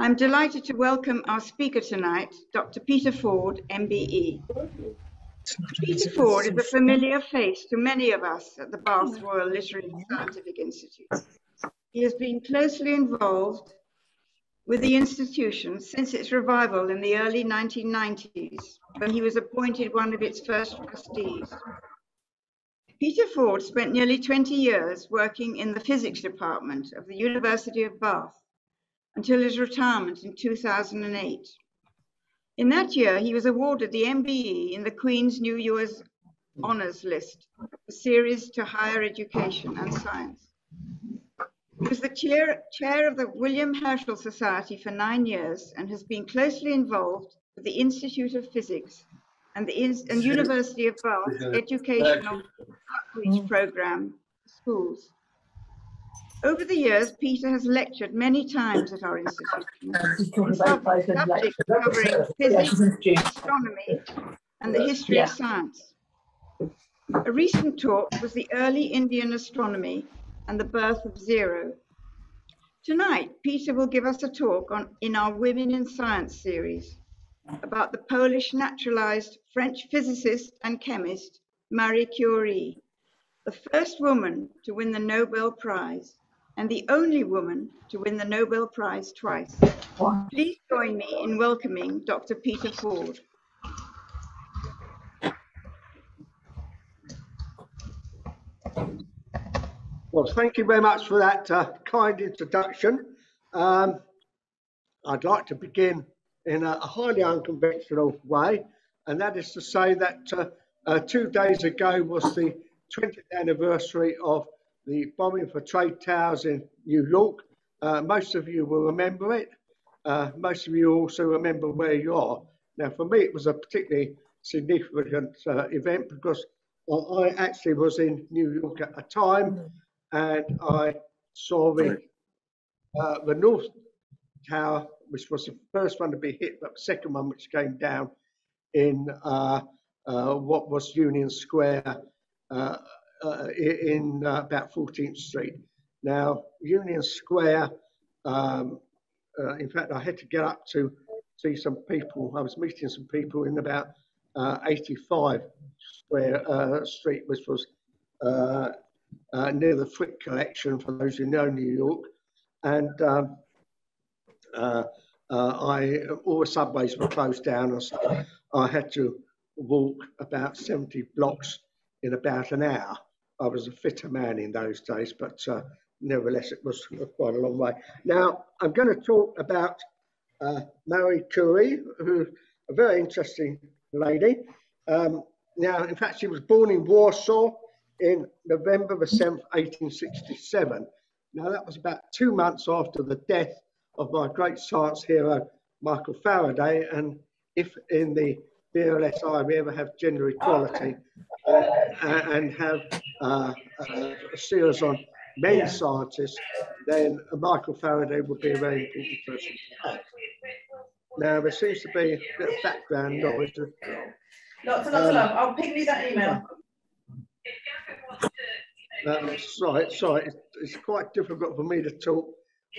I'm delighted to welcome our speaker tonight, Dr. Peter Ford, MBE. Peter Ford is a familiar face to many of us at the Bath Royal Literary and Scientific Institute. He has been closely involved with the institution since its revival in the early 1990s, when he was appointed one of its first trustees. Peter Ford spent nearly 20 years working in the physics department of the University of Bath until his retirement in 2008. In that year, he was awarded the MBE in the Queen's New Year's Honours List, a series to higher education and science. He was the chair of the William Herschel Society for 9 years and has been closely involved with the Institute of Physics and the University of Bath's educational outreach program for schools. Over the years, Peter has lectured many times at our institution on subjects covering physics, astronomy, and the history of science. A recent talk was the early Indian astronomy and the birth of zero. Tonight, Peter will give us a talk in our Women in Science series about the Polish naturalized French physicist and chemist, Marie Curie, the first woman to win the Nobel Prize and the only woman to win the Nobel Prize twice. Please join me in welcoming Dr. Peter Ford. Well, thank you very much for that kind introduction. I'd like to begin in a highly unconventional way, and that is to say that 2 days ago was the 20th anniversary of the bombing for Trade Towers in New York. Most of you will remember it. Most of you also remember where you are. Now, for me, it was a particularly significant event because I actually was in New York at the time, and I saw the North Tower, which was the first one to be hit, but the second one which came down in what was Union Square in about 14th Street. Now, Union Square, in fact, I had to get up to see some people. I was meeting some people in about 85 Square Street, which was near the Frick Collection, for those who know New York. And all the subways were closed down, and so I had to walk about 70 blocks in about an hour. I was a fitter man in those days, but nevertheless, it was quite a long way. Now, I'm going to talk about Marie Curie, who's a very interesting lady. Now, in fact, she was born in Warsaw in November the 7th, 1867. Now, that was about 2 months after the death of my great science hero, Michael Faraday. And if in the BLSI we ever have gender equality and have a series on men scientists, then Michael Faraday would be a very important person to have. Now, there seems to be a bit of background noise. Lots and lots of love. I'll ping you that email. Sorry, it's quite difficult for me to talk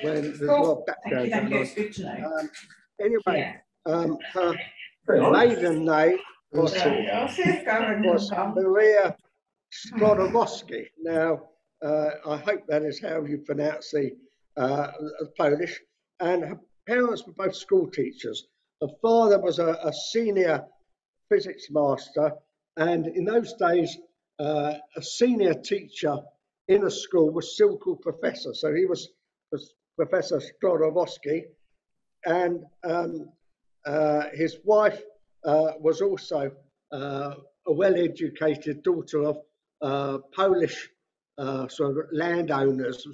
when there's a lot of background going on. It's good to know. Anyway, her maiden name was Maria Skłodowski. Now, I hope that is how you pronounce the Polish. And her parents were both school teachers. Her father was a senior physics master, and in those days, a senior teacher in a school was still called professor. So he was Professor Skłodowski, and his wife was also a well-educated daughter of Polish sort of landowners,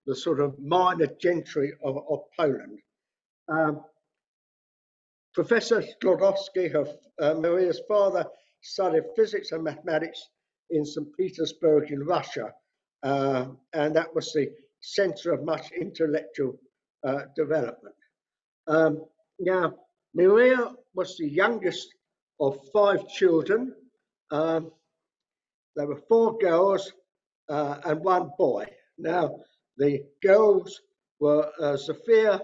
the sort of minor gentry of Poland. Professor Skłodowski, Maria's father, studied physics and mathematics in St. Petersburg in Russia, and that was the center of much intellectual development. Now, Maria was the youngest of 5 children. There were 4 girls and 1 boy. Now, the girls were Sophia,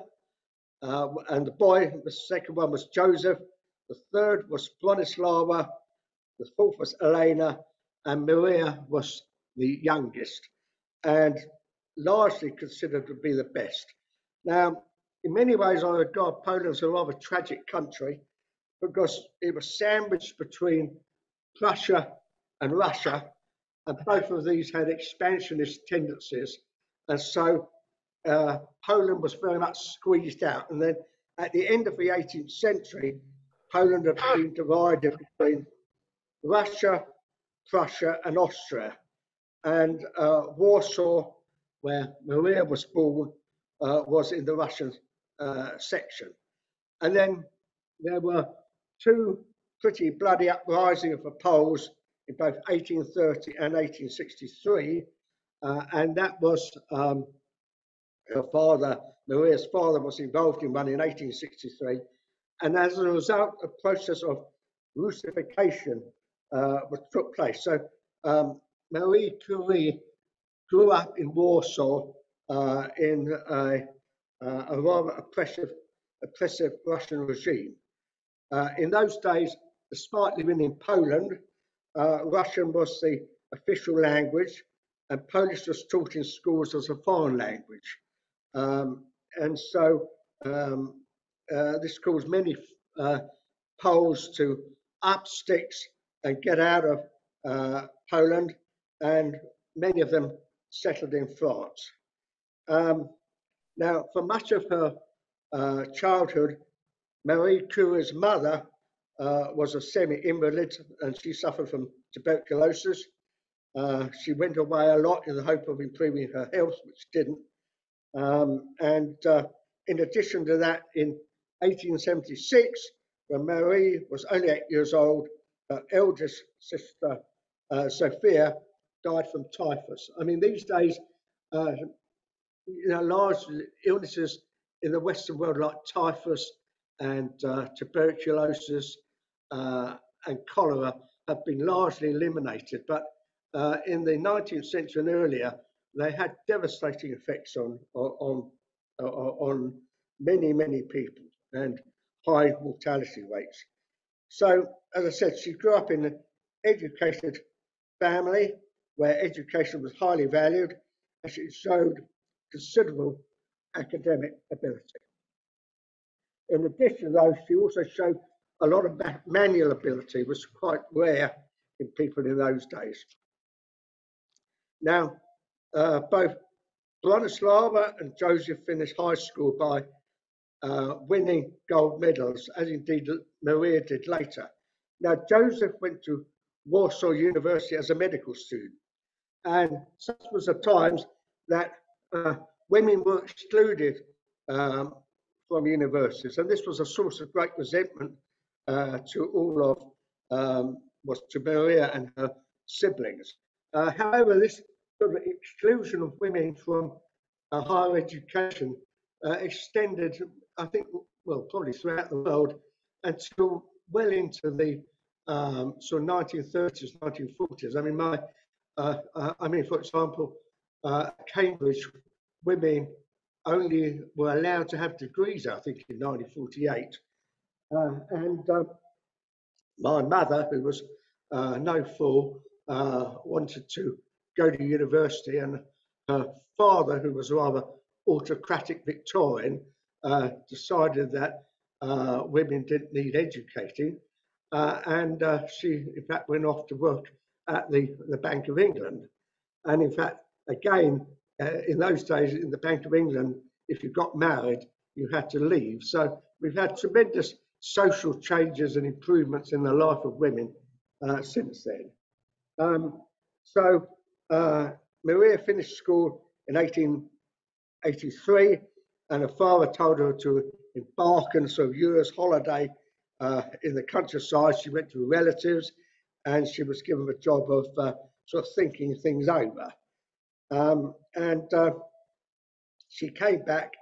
and the boy, the second one was Joseph, the third was Bronislava, the fourth was Elena, and Maria was the youngest, and largely considered to be the best. Now, in many ways, I regard Poland as a rather tragic country because it was sandwiched between Prussia and Russia, and both of these had expansionist tendencies, and so Poland was very much squeezed out. And then at the end of the 18th century, Poland had been divided between Russia, Prussia, and Austria. And Warsaw, where Maria was born, was in the Russian section. And then there were two pretty bloody uprisings of the Poles in both 1830 and 1863. And that was her father, Maria's father, was involved in one in 1863. And as a result, a process of Russification took place. So Marie Curie grew up in Warsaw in a rather oppressive Russian regime. In those days, despite living in Poland, Russian was the official language, and Polish was taught in schools as a foreign language. And so this caused many Poles to up sticks and get out of Poland, and many of them settled in France. Now, for much of her childhood, Marie Curie's mother was a semi-invalid, and she suffered from tuberculosis. She went away a lot in the hope of improving her health, which didn't. In addition to that, in 1876, when Marie was only 8 years old, her eldest sister, Sophia, died from typhus. I mean, these days, large illnesses in the Western world like typhus and tuberculosis and cholera have been largely eliminated. But in the 19th century and earlier, they had devastating effects on many people and high mortality rates. So, as I said, she grew up in an educated family where education was highly valued, and she showed considerable academic ability. In addition, though, she also showed a lot of manual ability, which was quite rare in people in those days. Now, both Bronislava and Joseph finished high school by winning gold medals, as indeed Maria did later. Now, Joseph went to Warsaw University as a medical student, and such was the times that women were excluded from universities, and this was a source of great resentment to all of to Maria and her siblings. However, this sort of exclusion of women from higher education extended, I think, well, probably throughout the world until well into the sort of 1930s, 1940s. I mean, for example, Cambridge, women only were allowed to have degrees, I think, in 1948. My mother, who was no fool, wanted to go to university, and her father, who was rather autocratic Victorian, decided that women didn't need educating, and she, in fact, went off to work at the Bank of England. And in fact, again, in those days, in the Bank of England, if you got married, you had to leave. So we've had tremendous social changes and improvements in the life of women since then. Maria finished school in 1883, and her father told her to embark on a sort of year's holiday in the countryside. She went to relatives, and she was given the job of sort of thinking things over. She came back,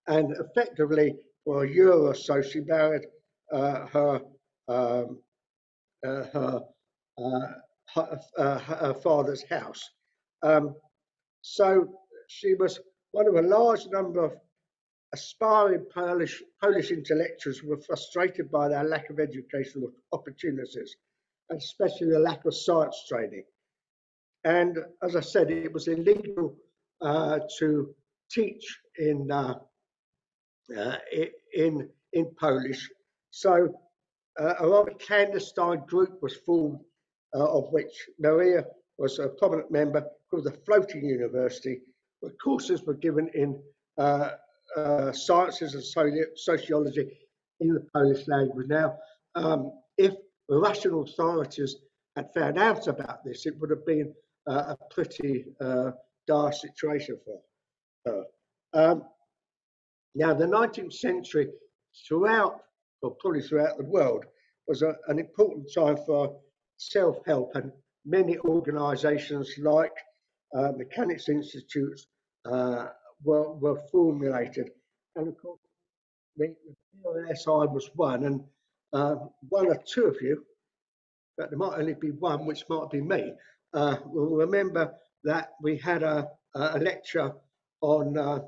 and effectively for a year or so, she married her father's house. So she was one of a large number of aspiring Polish intellectuals were frustrated by their lack of educational opportunities, and especially the lack of science training. And as I said, it was illegal to teach in Polish. So a rather clandestine group was formed, of which Maria was a prominent member, called the Floating University, where courses were given in sciences and sociology in the Polish language. Now, if the Russian authorities had found out about this, it would have been a pretty dire situation for her. Now, the 19th century, throughout, or probably throughout the world, was an important time for self-help, and many organisations like mechanics institutes were formulated. And of course, the PRSI was one, and one or two of you, but there might only be one, which might be me, will remember that we had a lecture on,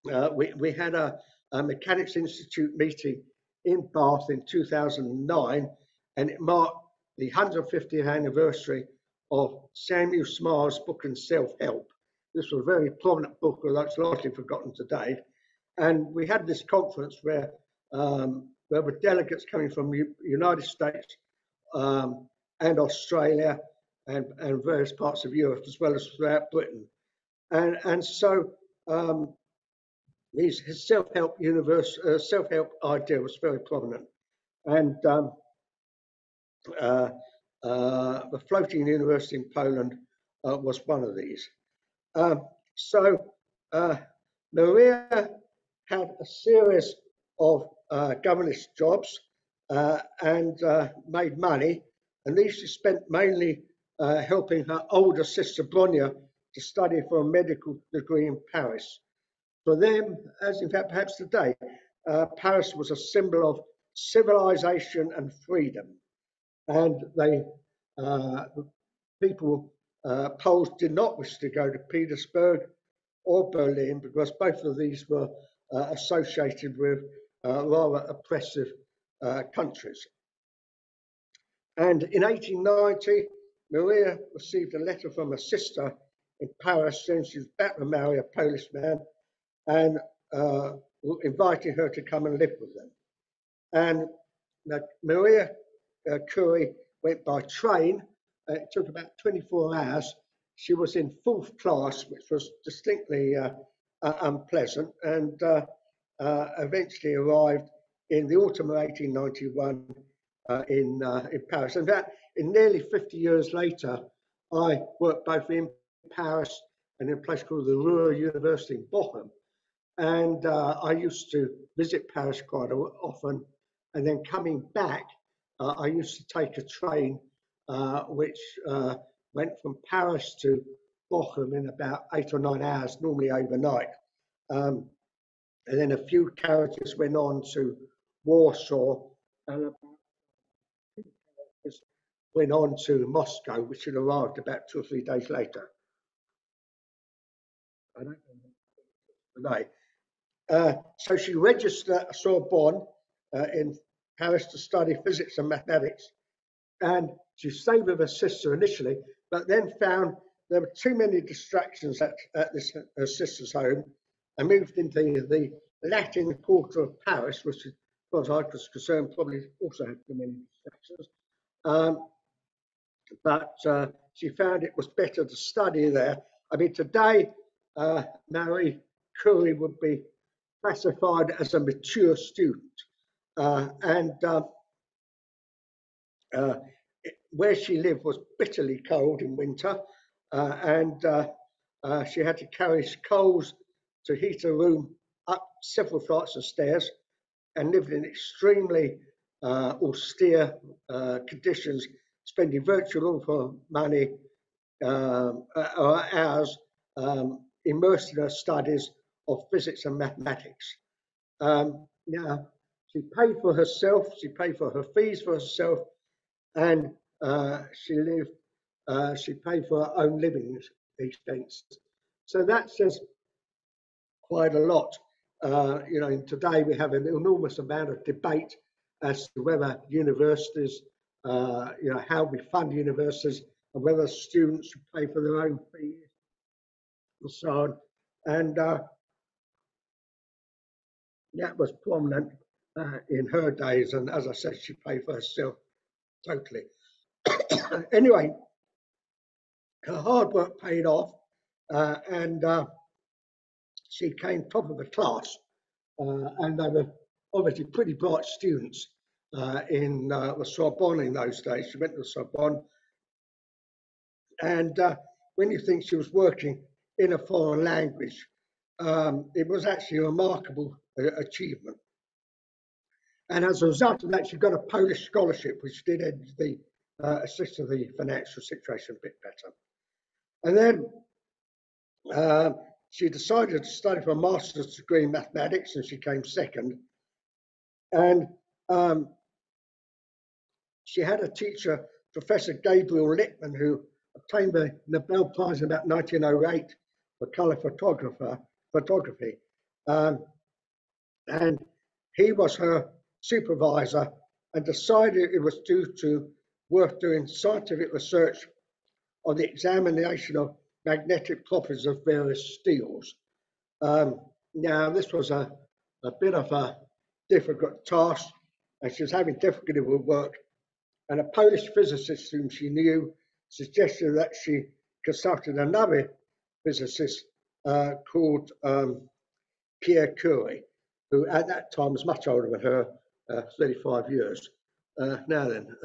we had a Mechanics Institute meeting in Bath in 2009, and it marked the 150th anniversary of Samuel Smiles' book on self-help. This was a very prominent book, although it's largely forgotten today. And we had this conference where there were delegates coming from the United States and Australia and various parts of Europe, as well as throughout Britain. And so his self-help idea was very prominent. And the Floating University in Poland was one of these. So Maria had a series of governess jobs and made money, and these she spent mainly helping her older sister Bronya to study for a medical degree in Paris. For them, as in fact perhaps today, Paris was a symbol of civilization and freedom, and Poles did not wish to go to Petersburg or Berlin, because both of these were associated with rather oppressive countries. And in 1890, Maria received a letter from her sister in Paris saying she was about to marry a Polish man, and inviting her to come and live with them. And Maria Curie went by train. It took about 24 hours. She was in 4th class, which was distinctly unpleasant, and eventually arrived in the autumn of 1891 in Paris. In fact, in nearly 50 years later, I worked both in Paris and in a place called the Ruhr University in Bochum. And I used to visit Paris quite often. And then coming back, I used to take a train which went from Paris to Bochum in about 8 or 9 hours, normally overnight. And then a few carriages went on to Warsaw, and about 2 carriages went on to Moscow, which had arrived about 2 or 3 days later. I don't know today. So she registered at Sorbonne in Paris to study physics and mathematics, and she stayed with her sister initially, but then found there were too many distractions at her sister's home, and moved into the Latin Quarter of Paris, which, as far as I was concerned, probably also had too many distractions. But she found it was better to study there. I mean, today, Marie Curie would be classified as a mature student, and where she lived was bitterly cold in winter, and she had to carry coals to heat a room up several flights of stairs, and lived in extremely austere conditions, spending virtually all of her money or hours immersed in her studies of physics and mathematics. Now, she paid for herself, she paid for her fees for herself, and she paid for her own living expenses. So that says quite a lot you know, today we have an enormous amount of debate as to whether universities, you know, how we fund universities and whether students should pay for their own fees and so on. And that was prominent in her days. And as I said, she paid for herself totally. Anyway, her hard work paid off, and she came top of the class. And they were obviously pretty bright students in the Sorbonne in those days. She went to the Sorbonne, and when you think she was working in a foreign language, it was actually a remarkable achievement. And as a result of that, she got a Polish scholarship, which did the assist to the financial situation a bit better. And then she decided to study for a master's degree in mathematics, and she came second. And she had a teacher, Professor Gabriel Lichtman, who obtained the Nobel Prize in about 1908 for colour photography. And he was her supervisor and decided it was worth doing scientific research on the examination of magnetic properties of various steels. Now, this was a bit of a difficult task, and she was having difficulty with work. And a Polish physicist whom she knew suggested that she consulted another physicist called Pierre Curie, who at that time was much older than her, 35 years. Now then,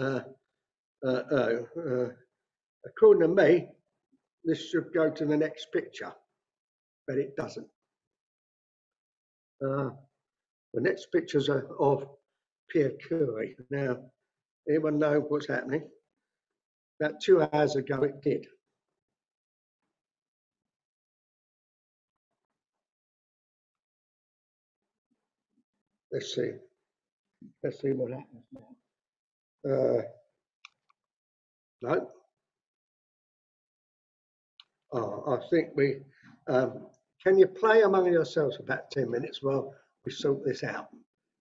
according to me, this should go to the next picture, but it doesn't. The next pictures are of Pierre Curie. Now, anyone know what's happening? About 2 hours ago, it did. Let's see. Let's see what happens now. No. Oh, I think we. Can you play among yourselves for about 10 minutes while we sort this out?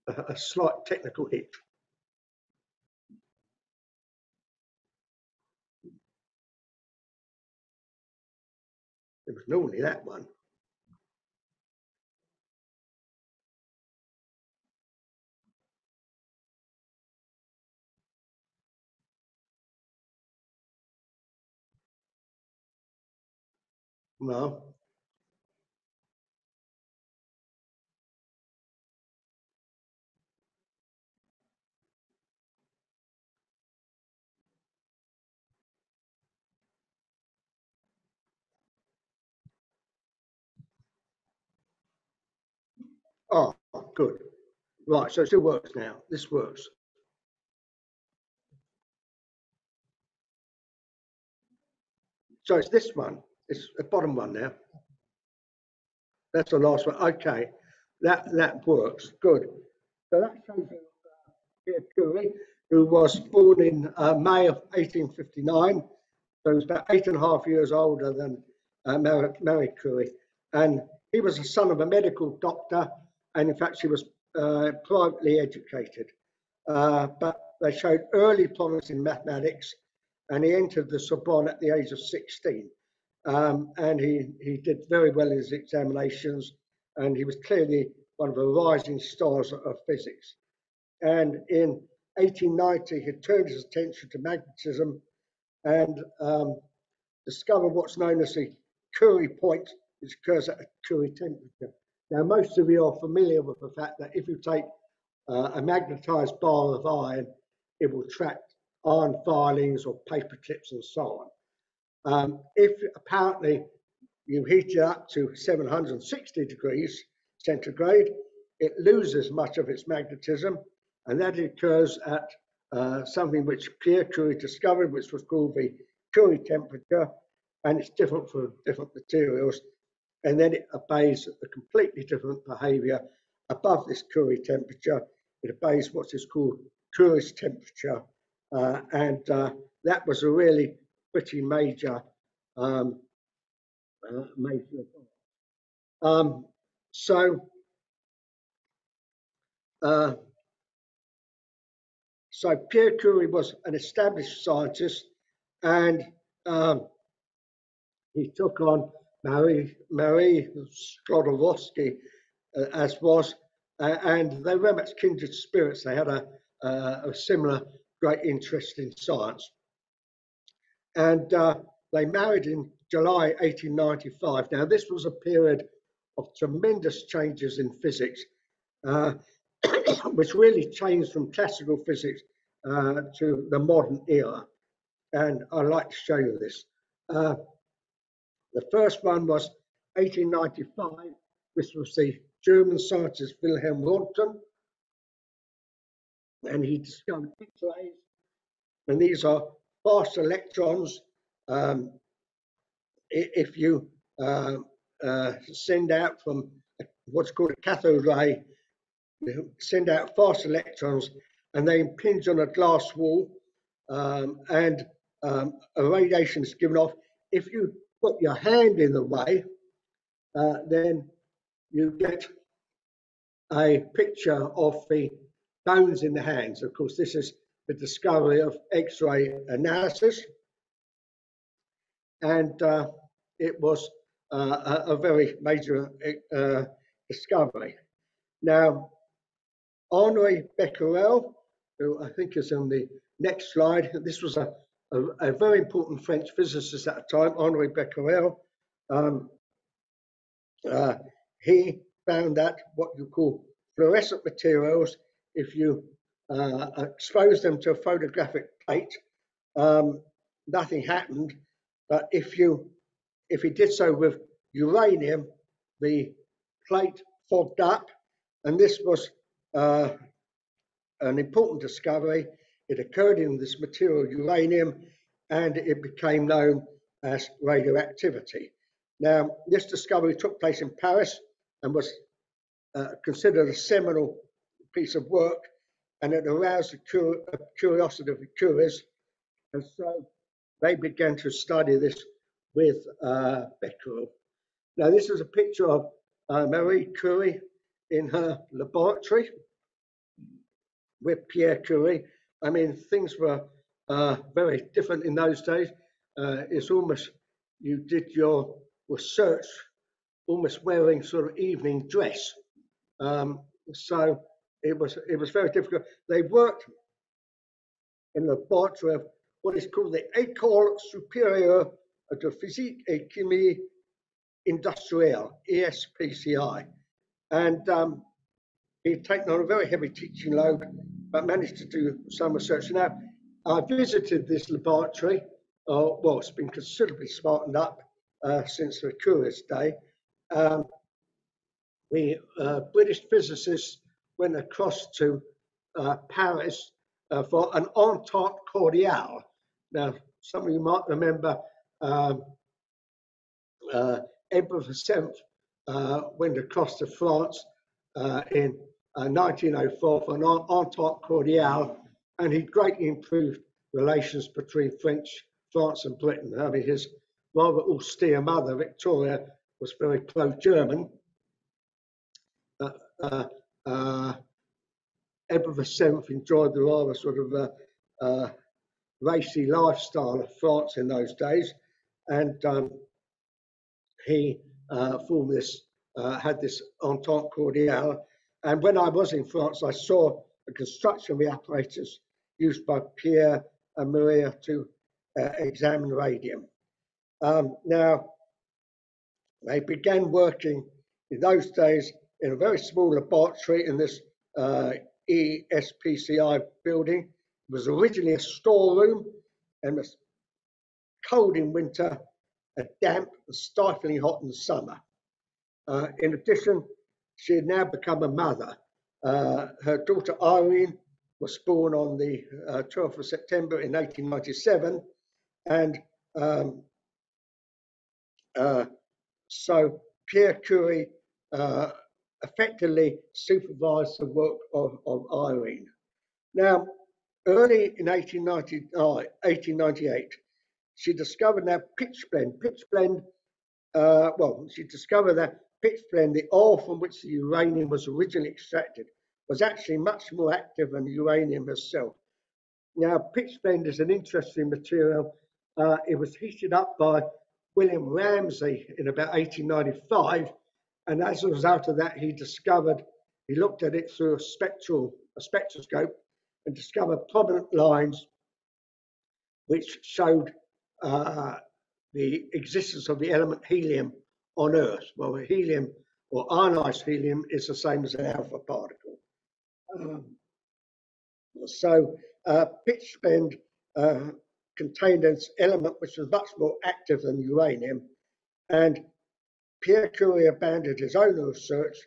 A slight technical hitch. It was normally that one. No. Oh, good. Right, so it still works now. This works. So it's this one. It's the bottom one now. That's the last one. Okay, that works. Good. So that shows you Pierre Curie, who was born in May of 1859. So he was about 8.5 years older than Marie Curie. And he was the son of a medical doctor. And in fact, she was privately educated. But they showed early promise in mathematics. And he entered the Sorbonne at the age of 16. And he did very well in his examinations. And he was clearly one of the rising stars of physics. And in 1890, he turned his attention to magnetism and discovered what's known as the Curie point, which occurs at a Curie temperature. Now, most of you are familiar with the fact that if you take a magnetized bar of iron, it will trap iron filings or paper clips and so on. If apparently you heat it up to 760 degrees centigrade, it loses much of its magnetism, and that occurs at something which Pierre Curie discovered, which was called the Curie temperature, and it's different for different materials, and then it obeys a completely different behavior above this Curie temperature. It obeys what is called Curie's temperature, and that was a really pretty major so So Pierre Curie was an established scientist, and he took on Marie Sklodowsky, as was, and they were much kindred spirits. They had a similar great interest in science. And they married in July 1895. Now, this was a period of tremendous changes in physics, which really changed from classical physics to the modern era. And I'd like to show you this. The first one was 1895. This was the German scientist Wilhelm Röntgen, and he discovered X-rays. And these are fast electrons. If you send out from what's called a cathode ray, send out fast electrons, and they impinge on a glass wall, and a radiation is given off. If you put your hand in the way, then you get a picture of the bones in the hands. Of course, this is the discovery of X-ray analysis, and it was a very major discovery. Now, Henri Becqueral, who I think is on the next slide, this was a very important French physicist at the time, Henri Becqueral. He found that what you call fluorescent materials, if you expose them to a photographic plate, nothing happened. But if he did so with uranium, the plate fogged up, and this was an important discovery. It occurred in this material uranium, and it became known as radioactivity. Now, this discovery took place in Paris and was considered a seminal piece of work, and it aroused the curiosity of the Curies, and so they began to study this with Becqueral. Now, this is a picture of Marie Curie in her laboratory with Pierre Curie. I mean, things were very different in those days. It's almost, you did your research almost wearing sort of evening dress. So it was very difficult. They worked in the laboratory of what is called the École Supérieure de Physique et Chimie Industrielle, ESPCI. And he'd taken on a very heavy teaching load, but managed to do some research. Now, I visited this laboratory. Well, it's been considerably smartened up since the Curie's day. We British physicists went across to Paris for an entente cordiale. Now, some of you might remember Emperor VII went across to France in 1904 for an entente cordiale, and he greatly improved relations between France and Britain. I mean, his rather austere mother, Victoria, was very pro-German. Emperor VII enjoyed the rather sort of racy lifestyle of France in those days, and he formed this, had this entente cordiale. And when I was in France, I saw the construction of the apparatus used by Pierre and Maria to examine radium. Now, they began working in those days in a very small laboratory in this ESPCI building. It was originally a storeroom and was cold in winter and damp and stiflingly hot in the summer. In addition, she had now become a mother. Her daughter Irene was born on the 12th of September in 1897, and so Pierre Curie effectively supervised the work of Irene. Now, early in 1898, she discovered that pitch blende, she discovered that pitch blende, the ore from which the uranium was originally extracted, was actually much more active than uranium itself. Now, pitchblende is an interesting material. It was heated up by William Ramsay in about 1895, and as a result of that, he looked at it through a spectroscope and discovered prominent lines which showed the existence of the element helium on Earth. Well, helium or ionized helium is the same as an alpha particle. So pitchblende contained an element which was much more active than uranium, and Pierre Curie abandoned his own research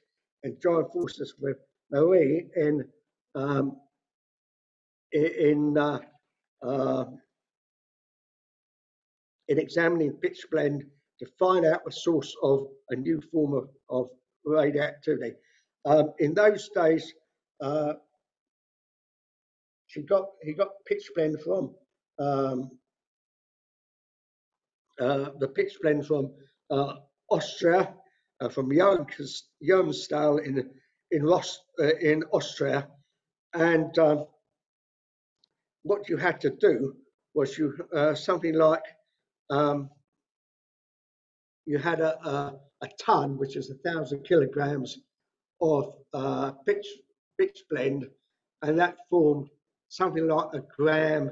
and joined forces with Marie in examining pitchblende to find out the source of a new form of radioactivity. In those days, he got pitchblende from Austria, from Jomstal in Austria, and what you had to do was something like you had a ton, which is 1,000 kilograms of pitchblende, and that formed something like a gram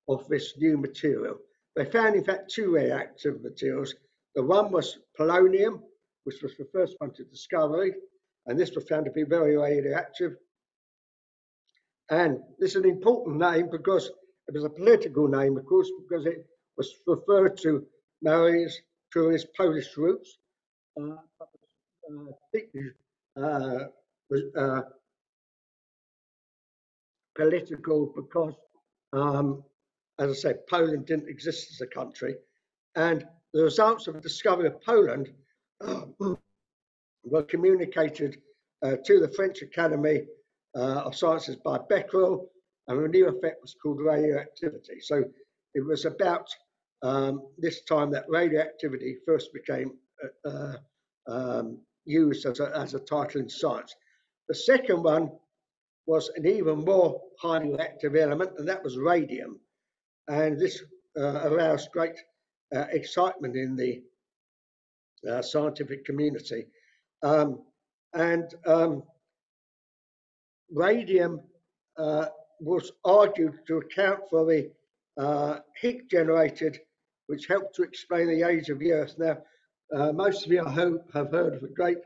of this new material. They found, in fact, two radioactive materials. The one was polonium, which was the first one to discovery, and this was found to be very radioactive. And this is an important name because it was a political name, of course, because it was referred to Marie Curie's Polish roots. Political because, as I said, Poland didn't exist as a country, and the results of the discovery of Poland were communicated to the French Academy of Sciences by Becqueral, and a new effect was called radioactivity. So it was about this time that radioactivity first became used as a title in science. The second one was an even more highly reactive element, and that was radium. And this aroused great excitement in the scientific community. Radium was argued to account for the heat generated, which helped to explain the age of the Earth. Now, most of you, I hope, have heard of the great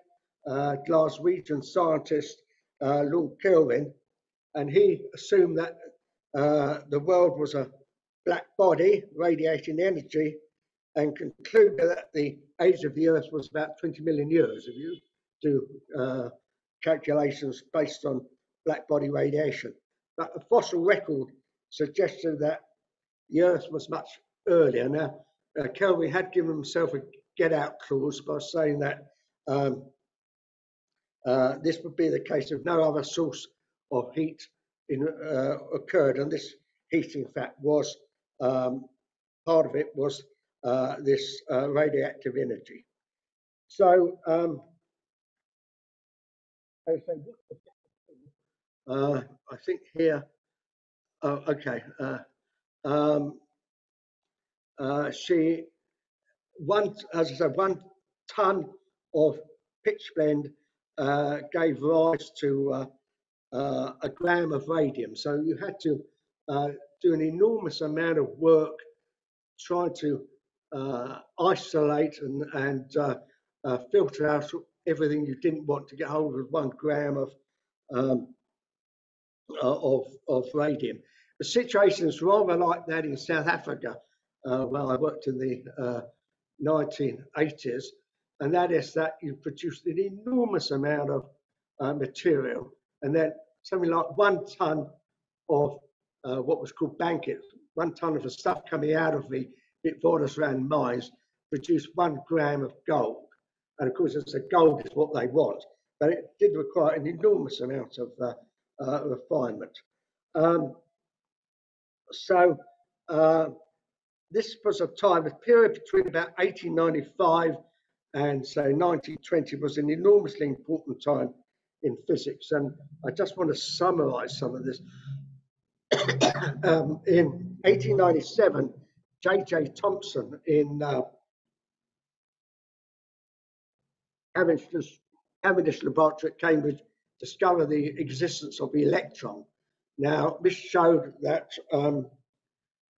Glaswegian scientist, Lord Kelvin, and he assumed that the world was a black body radiating energy, and concluded that the age of the Earth was about 20 million years, if you do calculations based on black body radiation. But a fossil record suggested that the Earth was much earlier. Now, Kelvin had given himself a get-out clause by saying that this would be the case if no other source of heat occurred, and this heat, in fact, was part of it was this radioactive energy. So, I think here, okay. As I said, 1 ton of pitchblende gave rise to a gram of radium. So you had to do an enormous amount of work trying to isolate and filter out everything you didn't want to get hold of 1 gram of radium. The situation is rather like that in South Africa, where I worked in the 1980s, and that is that you produced an enormous amount of material, and then something like 1 ton of what was called bankit, 1 ton of the stuff coming out of the Witwatersrand mines produced 1 gram of gold. And of course, as I said, gold is what they want, but it did require an enormous amount of refinement. This was a time, a period between about 1895 and say 1920 was an enormously important time in physics. And I just want to summarize some of this. In 1897, J.J. Thomson in Cavendish Laboratory at Cambridge discovered the existence of the electron. Now, this showed that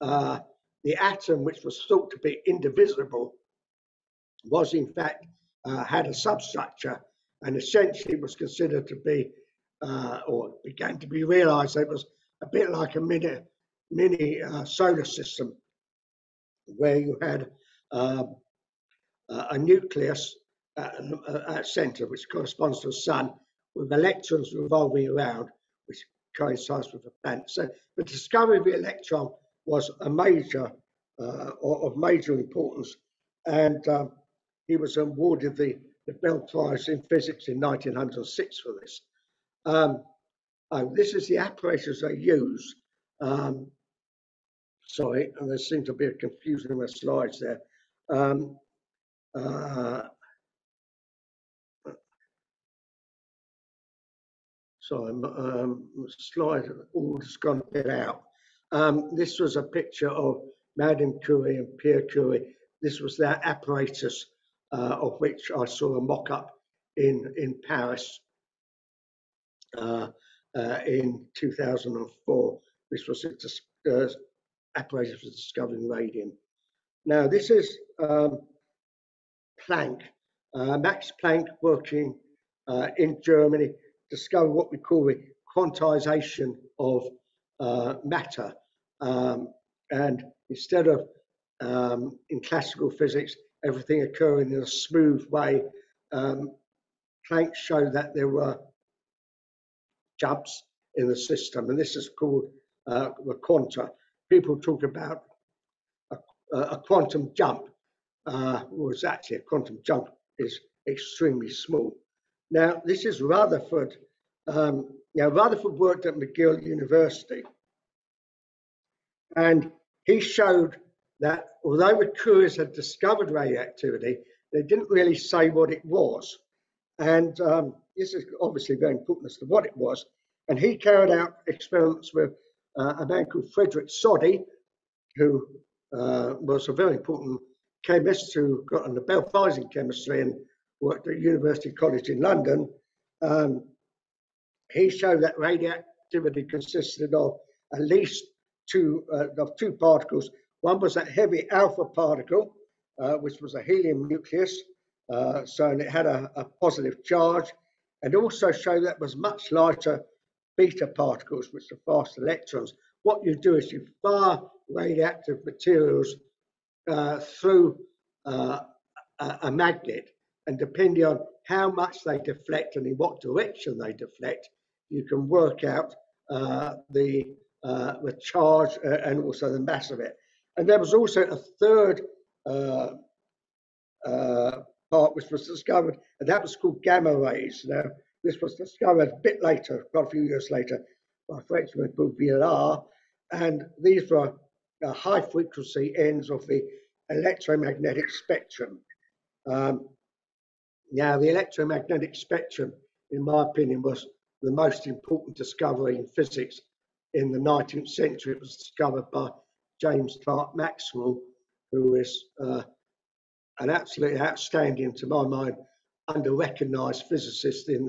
the atom, which was thought to be indivisible, was in fact had a substructure, and essentially was considered to be, or began to be realized that it was a bit like a mini solar system, where you had a nucleus at center, which corresponds to the sun, with electrons revolving around, which coincides with the planet. So the discovery of the electron was a major, of major importance, and he was awarded the Nobel Prize in Physics in 1906 for this. This is the apparatus they use. Sorry, and there seems to be a confusion in my slides there. Sorry, slide all has gone a bit out. This was a picture of Madame Curie and Pierre Curie. This was their apparatus, of which I saw a mock-up in Paris in 2004. This was the apparatus for discovering radium. Now, this is Planck, Max Planck, working in Germany, discovered what we call the quantization of matter. And instead of, in classical physics, everything occurring in a smooth way, Planck showed that there were jumps in the system, and this is called the quanta. People talk about a quantum jump, was actually a quantum jump is extremely small. Now, this is Rutherford. Now, Rutherford worked at McGill University, and he showed that although the Curies had discovered radioactivity, they didn't really say what it was. And this is obviously very important as to what it was. And he carried out experiments with a man called Frederick Soddy, who was a very important chemist who got a Nobel Prize in chemistry and worked at University College in London. He showed that radioactivity consisted of at least two particles. One was that heavy alpha particle, which was a helium nucleus, so it had a positive charge, and also showed that was much larger beta particles, which are fast electrons. What you do is you fire radioactive materials through a magnet, and depending on how much they deflect and in what direction they deflect, you can work out the charge and also the mass of it. And there was also a third part which was discovered, and that was called gamma rays. Now, this was discovered a bit later, quite a few years later, by a Frenchman called Villard, and these were high frequency ends of the electromagnetic spectrum. Now, the electromagnetic spectrum, in my opinion, was the most important discovery in physics in the 19th century. It was discovered by James Clerk Maxwell, who is an absolutely outstanding, to my mind, under-recognised physicist in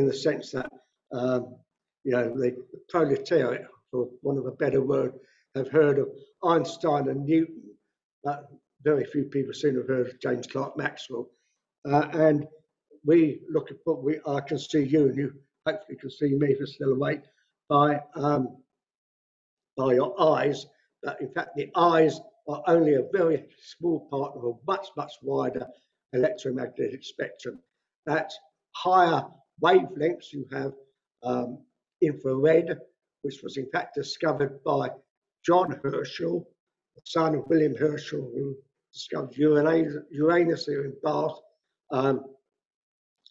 the sense that you know, the proletariat, for want of a better word, have heard of Einstein and Newton, but very few people seem to have heard of James Clerk Maxwell. And we look at what I can see you, and you hopefully can see me if you're still awake, by your eyes. But in fact, the eyes are only a very small part of a much, much wider electromagnetic spectrum. At higher wavelengths, you have infrared, which was in fact discovered by John Herschel, the son of William Herschel, who discovered Uranus here in Bath.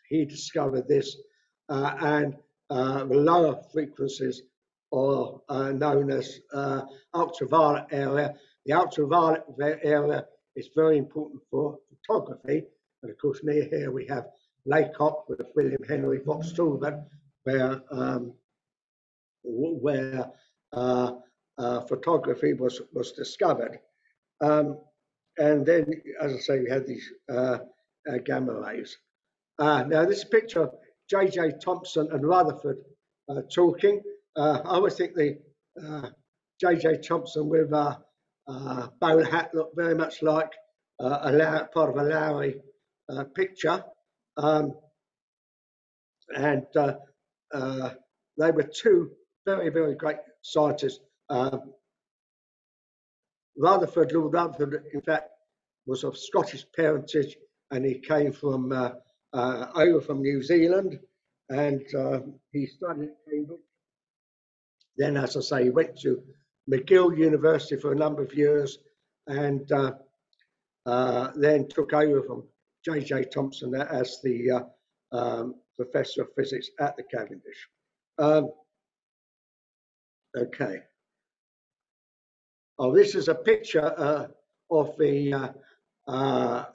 He discovered this, and the lower frequencies are known as ultraviolet area. The ultraviolet area is very important for photography, and of course near here we have Laycock with William Henry Fox Talbot, where photography was discovered. And then, as I say, we had these gamma rays. Now, this picture of J.J. Thomson and Rutherford talking. I always think the J.J. Thomson with a bowler hat looked very much like part of a Lowry picture. And they were two very, very great scientists. Lord Rutherford, in fact, was of Scottish parentage, and he came from over from New Zealand, and he studied at Cambridge. Then, as I say, he went to McGill University for a number of years, and then took over from J.J. Thomson as the Professor of Physics at the Cavendish. Okay. Oh, this is a picture of the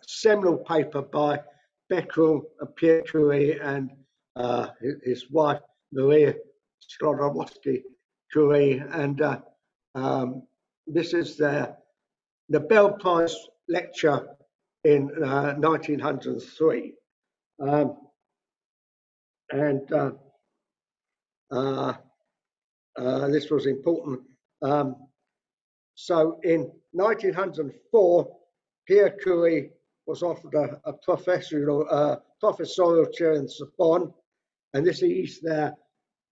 seminal paper by Becqueral and Pierre Curie and his wife Maria Sklodowski-Curie, and this is their Nobel Prize lecture in 1903, this was important. So in 1904, Pierre Curie was offered a professorial chair in Sorbonne, and this eased their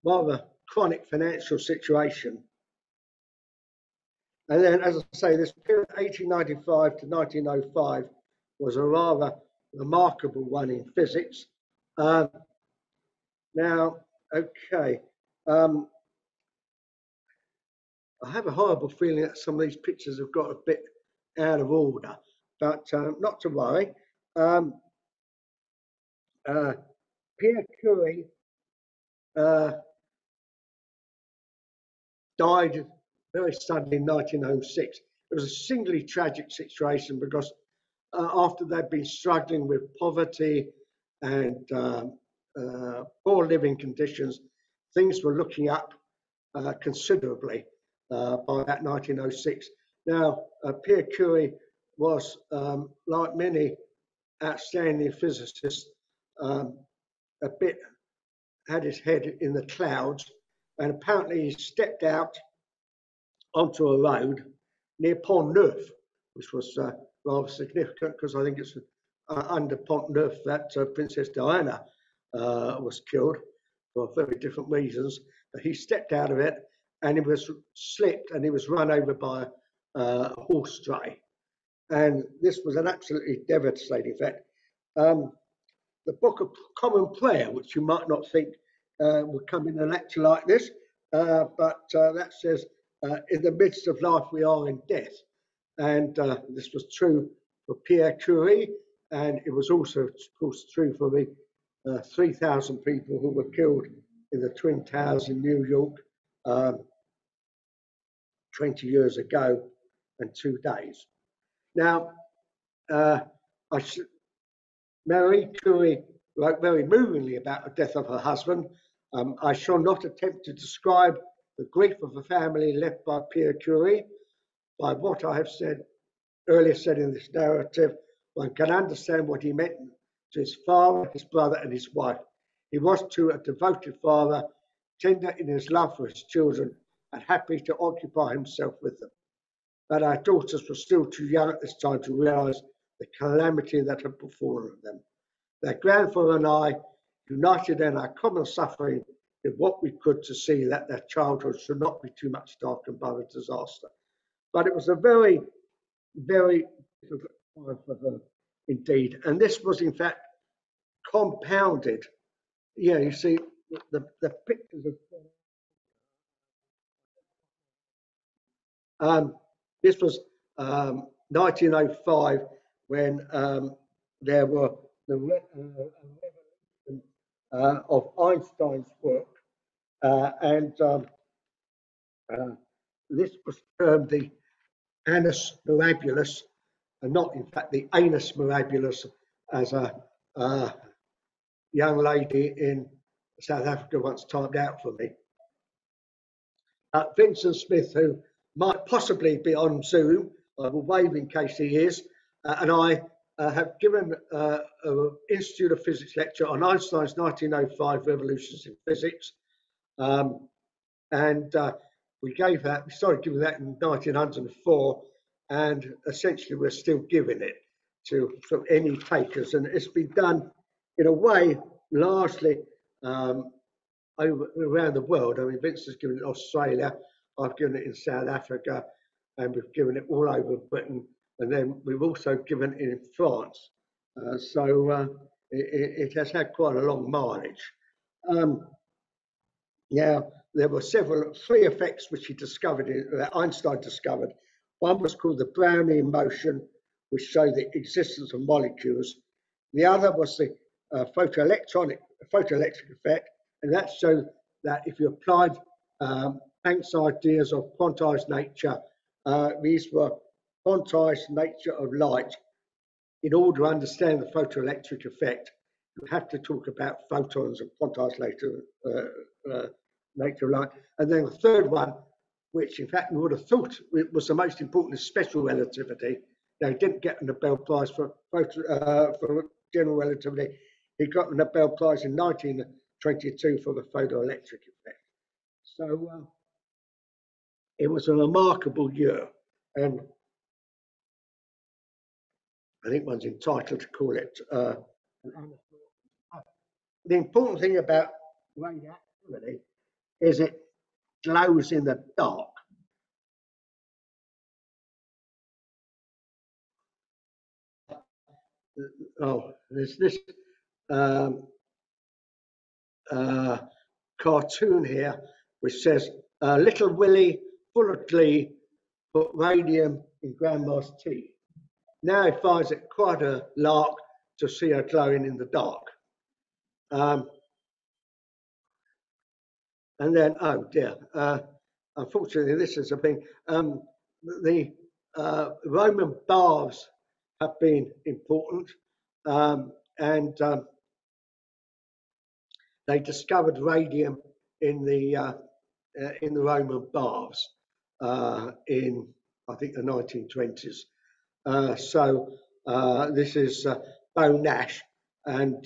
rather chronic financial situation. And then, as I say, this period 1895 to 1905 was a rather remarkable one in physics. Now, okay, I have a horrible feeling that some of these pictures have got a bit out of order, but not to worry. Pierre Curie died very suddenly in 1906. It was a singularly tragic situation because after they'd been struggling with poverty and poor living conditions, things were looking up considerably by about 1906. Now, Pierre Curie was, like many outstanding physicists, a bit had his head in the clouds, and apparently he stepped out onto a road near Pont Neuf, which was rather significant because I think it's under Pont Neuf that Princess Diana was killed for very different reasons. But he stepped out of it, and he was slipped, and he was run over by a horse dray. And this was an absolutely devastating fact. The Book of Common Prayer, which you might not think would come in a lecture like this, but that says, in the midst of life we are in death. And this was true for Pierre Curie, and it was also, of course, true for the 3,000 people who were killed in the Twin Towers in New York 20 years ago and 2 days. Now, Marie Curie wrote very movingly about the death of her husband. I shall not attempt to describe the grief of the family left by Pierre Curie. By what I have earlier said in this narrative, one can understand what he meant to his father, his brother, and his wife. He was too a devoted father, tender in his love for his children, and happy to occupy himself with them. But our daughters were still too young at this time to realize the calamity that had befallen them. Their grandfather and I, united in our common suffering, did what we could to see that their childhood should not be too much darkened by the disaster. But it was a very, very difficult time for her indeed. And this was, in fact, compounded. Yeah, you see, the pictures of. This was 1905 when there were the revelation of Einstein's work, and this was termed the annus mirabilis, and not in fact the anus mirabilis as a young lady in South Africa once timed out for me. Vincent Smith, who might possibly be on Zoom, I will wave in case he is, and I have given an Institute of Physics lecture on Einstein's 1905 revolutions in physics, and we started giving that in 1904, and essentially we're still giving it to any takers, and it's been done in a way largely around the world. I mean, Vince has given it in Australia, I've given it in South Africa, and we've given it all over Britain, and then we've also given it in France. It has had quite a long mileage. Now, there were three effects which he discovered, Einstein discovered. One was called the Brownian motion, which showed the existence of molecules. The other was the photoelectric effect, and that showed that if you applied Planck's ideas of quantized nature, these were quantized nature of light. In order to understand the photoelectric effect, you have to talk about photons and quantized nature of light. And then the third one, which in fact we would have thought it was the most important, is special relativity. Now, he didn't get a Nobel Prize for general relativity. He got the Nobel Prize in 1922 for the photoelectric effect. So it was a remarkable year, and I think one's entitled to call it. The important thing about radioactivity is it glows in the dark. Oh, there's this cartoon here which says, little Willie, full of glee, put radium in Grandma's tea. Now he finds it quite a lark to see her glowing in the dark. And then, oh dear, unfortunately this is a thing. The Roman baths have been important, and they discovered radium in the Roman baths in, I think, the 1920s. This is Beau Nash, and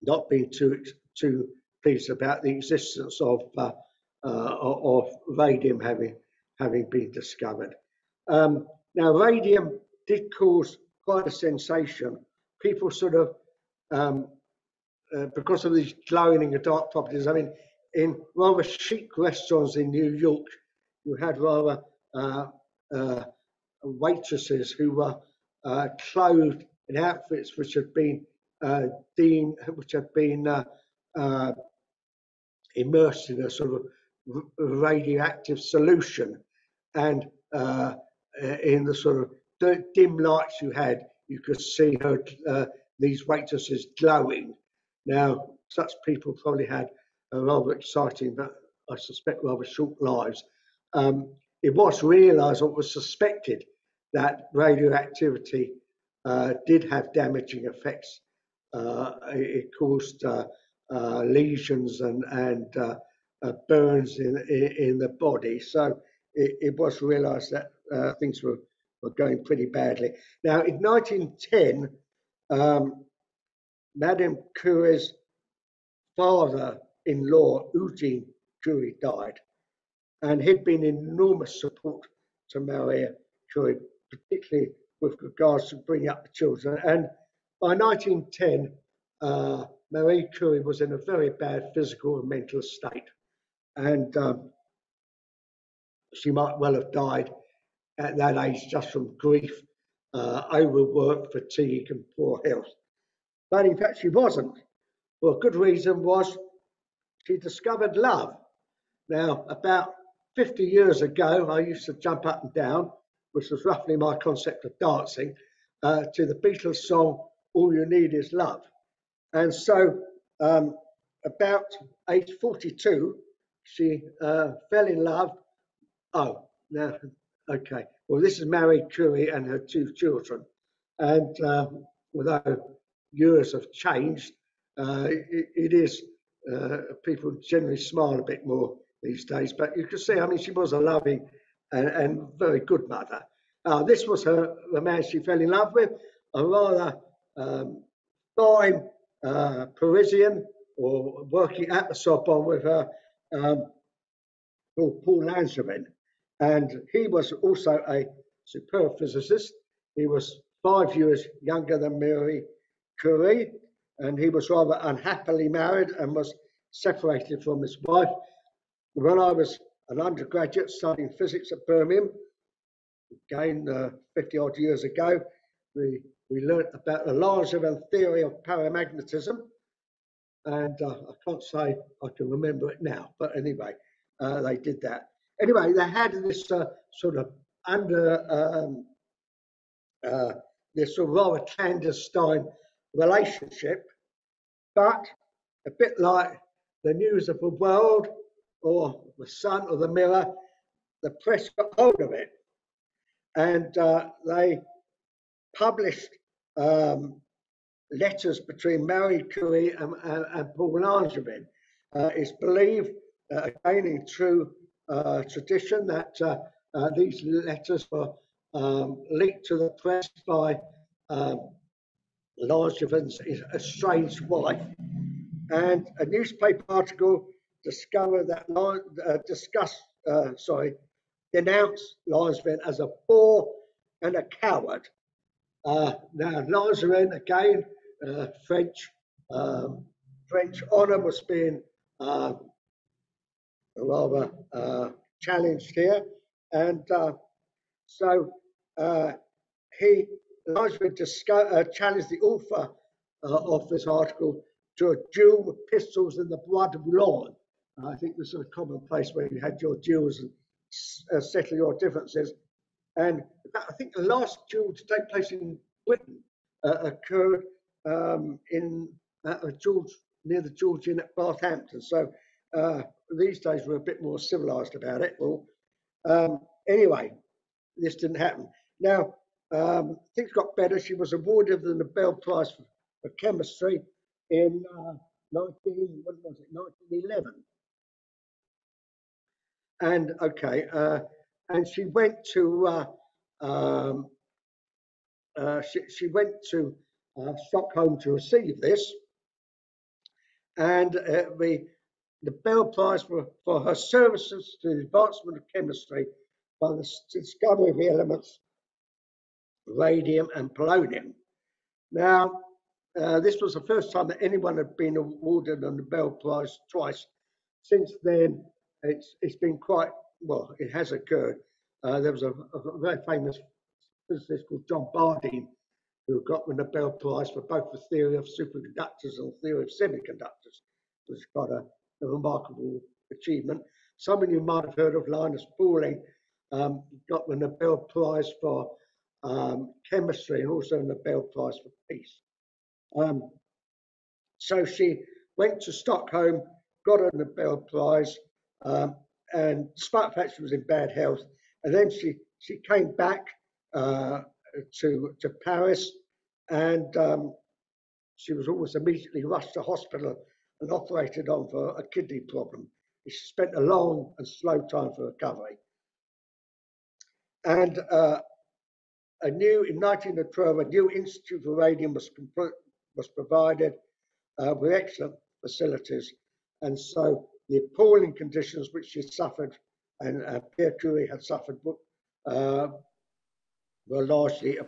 not being too pleased about the existence of radium having been discovered. Now, radium did cause quite a sensation. People sort of, because of these glowing in the dark properties, I mean, in rather chic restaurants in New York, you had rather waitresses who were clothed in outfits which had been immersed in a sort of radioactive solution, and in the sort of dim lights you had, you could see these waitresses glowing. Now, such people probably had a rather exciting, but I suspect rather short lives. It was realised, or was suspected, that radioactivity did have damaging effects. It caused lesions and burns in the body. So it was realised that things were going pretty badly. Now, in 1910, Madame Curie's father-in-law, Eugene Curie, died, and he'd been in enormous support to Marie Curie, particularly with regards to bringing up the children. And by 1910, Marie Curie was in a very bad physical and mental state, and she might well have died at that age just from grief, overwork, fatigue, and poor health. But in fact, she wasn't. Well, a good reason was she discovered love. Now, about 50 years ago, I used to jump up and down, which was roughly my concept of dancing, to the Beatles song, All You Need Is Love. And so about age 42, she fell in love. Oh, now, okay. Well, this is Marie Curie and her two children. And although years have changed, it is, people generally smile a bit more these days, but you can see, I mean, she was a loving and very good mother. This was the man she fell in love with, a rather fine Parisian, or working at the Sorbonne with her, called Paul Langevin. And he was also a superb physicist. He was 5 years younger than Marie Curie, and he was rather unhappily married and was separated from his wife. When I was an undergraduate studying physics at Birmingham, again 50 odd years ago, we learnt about the Langevin theory of paramagnetism, and I can't say I can remember it now, but anyway, they did that. Anyway, they had this sort of this sort of rather clandestine relationship, but a bit like the News of the World or the Sun or the Mirror, the press got hold of it, and they published letters between Marie Curie and Paul Langevin. It's believed, again in true tradition, that these letters were leaked to the press by Langevin's estranged wife, and a newspaper article discovered that denounced Langevin as a bore and a coward. Now Langevin, again, French honour was being rather challenged here, and so Langevin challenged the author of this article to a duel with pistols in the Bois de Boulogne. I think this is a common place where you had your duels and settle your differences. And I think the last duel to take place in Britain occurred in George, near the George Inn at Barthampton. So these days we're a bit more civilised about it. Well, anyway, this didn't happen. Now, things got better. She was awarded the Nobel Prize for chemistry in 1911. And okay, and she went to Stockholm to receive this, and the Nobel Prize for her services to the advancement of chemistry by the discovery of the elements radium and polonium. Now, this was the first time that anyone had been awarded a Nobel Prize twice. Since then, it's been quite, well, it has occurred. There was a very famous physicist called John Bardeen who got the Nobel Prize for both the theory of superconductors and the theory of semiconductors, which is quite a remarkable achievement. Some of you might have heard of Linus Pauling, got the Nobel Prize for chemistry and also a Nobel Prize for peace. So she went to Stockholm, got a Nobel Prize, and despite the fact she was in bad health, and then she came back to Paris, and she was almost immediately rushed to hospital and operated on for a kidney problem. She spent a long and slow time for recovery. And in 1912, a new Institute for Radium was provided with excellent facilities. And so the appalling conditions which she suffered and Pierre Curie had suffered were largely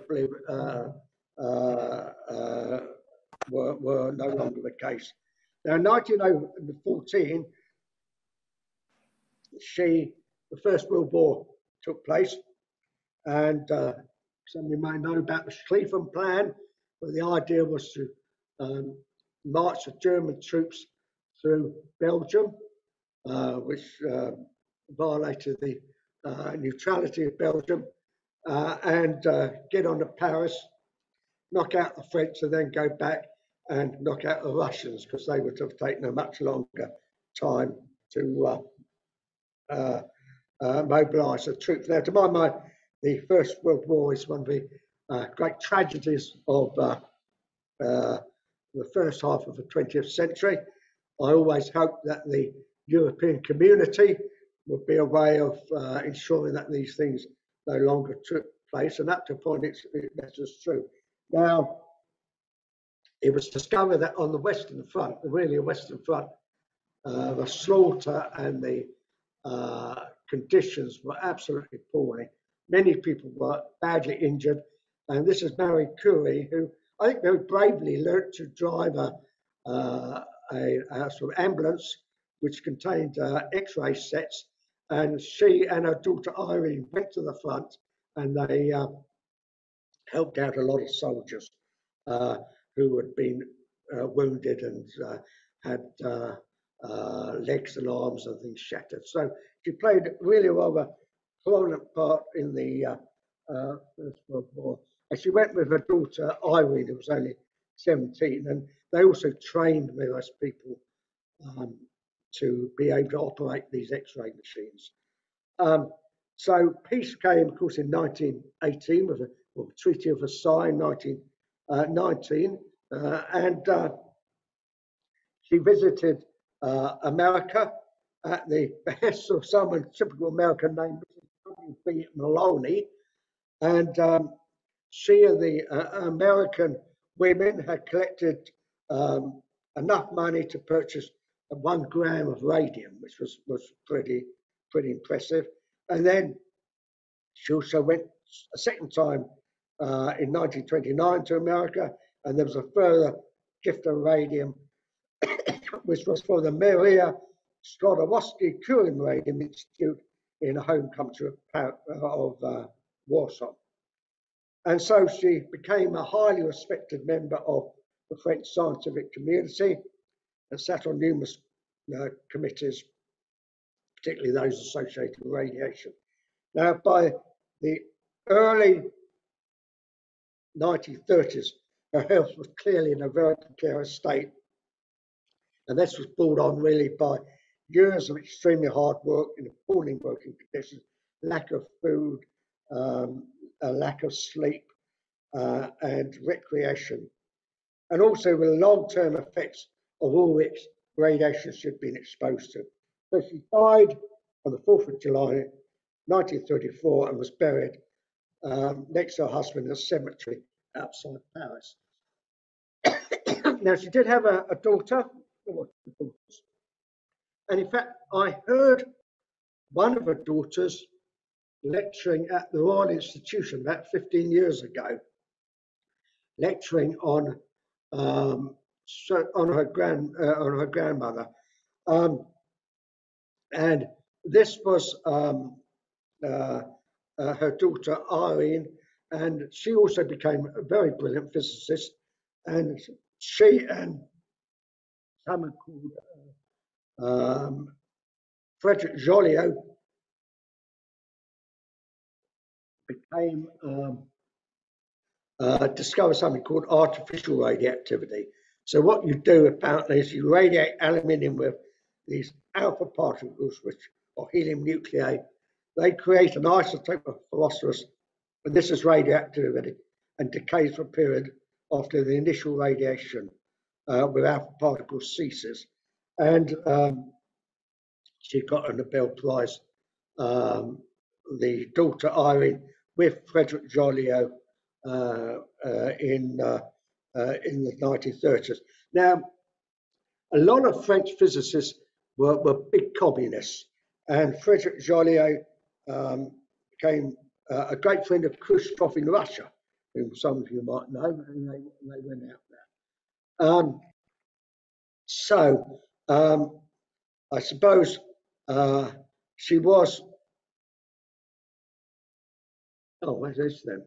were no longer the case. Now, in 1914, the First World War took place, and some of you may know about the Schlieffen Plan, where the idea was to march the German troops through Belgium, which violated the neutrality of Belgium, and get on to Paris, knock out the French, and then go back and knock out the Russians, because they would have taken a much longer time to mobilise the troops. Now, to my mind, the First World War is one of the great tragedies of the the first half of the 20th century. I always hoped that the European community would be a way of ensuring that these things no longer took place, and up to a point that was true. Now, it was discovered that on the Western Front, really a Western Front, the slaughter and the conditions were absolutely appalling. Many people were badly injured, and this is Marie Curie, who I think very bravely learnt to drive a sort of ambulance which contained X-ray sets, and she and her daughter Irene went to the front, and they helped out a lot of soldiers who had been wounded and had legs and arms and things shattered. So she played really a rather prominent part in the First World War. And she went with her daughter Irene, who was only 17, and they also trained various people to be able to operate these X-ray machines. So peace came, of course, in 1918 with the Treaty of Versailles in 1919, and she visited America at the behest of someone, typical American name, W.B. Maloney, and she and the American women had collected enough money to purchase 1 gram of radium, which was pretty impressive. And then she also went a second time in 1929 to America, and there was a further gift of radium, which was for the Maria Skłodowski-Curie Radium Institute in the home country of Warsaw. And so she became a highly respected member of the French scientific community and sat on numerous committees, particularly those associated with radiation. Now, by the early 1930s, her health was clearly in a very precarious state. And this was brought on really by years of extremely hard work in appalling working conditions, lack of food, a lack of sleep, and recreation, and also the long-term effects of all which radiation she'd been exposed to. So she died on the 4th of July, 1934, and was buried next to her husband in a cemetery outside Paris. Now, she did have a daughter, and in fact, I heard one of her daughters lecturing at the Royal Institution about 15 years ago, lecturing on her grandmother, and this was her daughter Irene, and she also became a very brilliant physicist, and she and someone called Frederick Joliot became discovered something called artificial radioactivity. So what you do apparently is you radiate aluminium with these alpha particles, which are helium nuclei. They create an isotope of phosphorus, and this is radioactivity, and decays for a period after the initial radiation with alpha particles ceases. And she got a Nobel Prize, the daughter Irene, with Frederick Joliot in the 1930s. Now, a lot of French physicists were big communists, and Frederick Joliot became a great friend of Khrushchev in Russia, whom some of you might know, and they went out there. So I suppose she was. Oh, where's this then?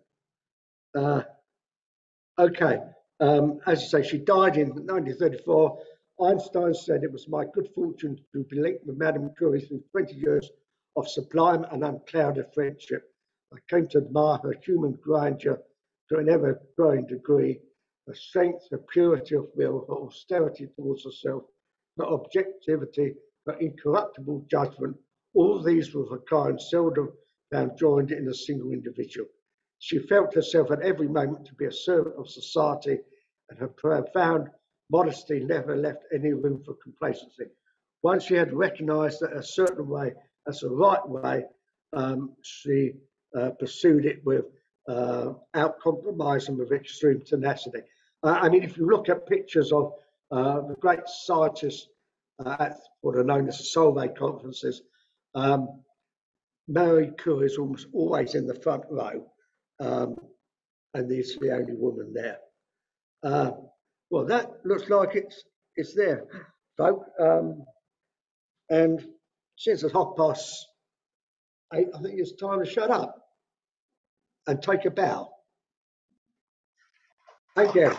Okay, as you say, she died in 1934. Einstein said it was my good fortune to be linked with Madame Curie through 20 years of sublime and unclouded friendship. I came to admire her human grandeur to an ever-growing degree, her strength, her purity of will, her austerity towards herself, her objectivity, her incorruptible judgment. All these were of a kind seldom found joined in a single individual. She felt herself at every moment to be a servant of society, and her profound modesty never left any room for complacency. Once she had recognized that a certain way, that's the right way, she pursued it without compromising, with extreme tenacity. I mean, if you look at pictures of the great scientists at what are known as the Sorbonne conferences, Marie Curie is almost always in the front row, and is the only woman there. Well, that looks like it's there, folks. And since it's 8:30, I think it's time to shut up and take a bow. Thank you.